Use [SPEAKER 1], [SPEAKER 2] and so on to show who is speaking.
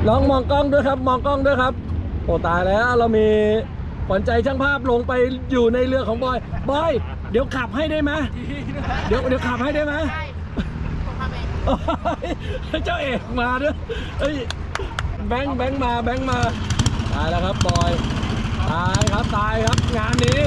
[SPEAKER 1] น้องมองกล้องด้วยครับมองกล้องด้วยครับโอ้ตายแล้วเรามีขวัญใจช่างภาพลงไปอยู่ในเรือของบอยบอยเดี๋ยวขับให้ได้ไหมเดี๋ยวขับให้ได้ไหมเจ้าเอกมาด้วยเฮ้ยแบงค์มาตายแล้วครับบอยตายครับงานนี้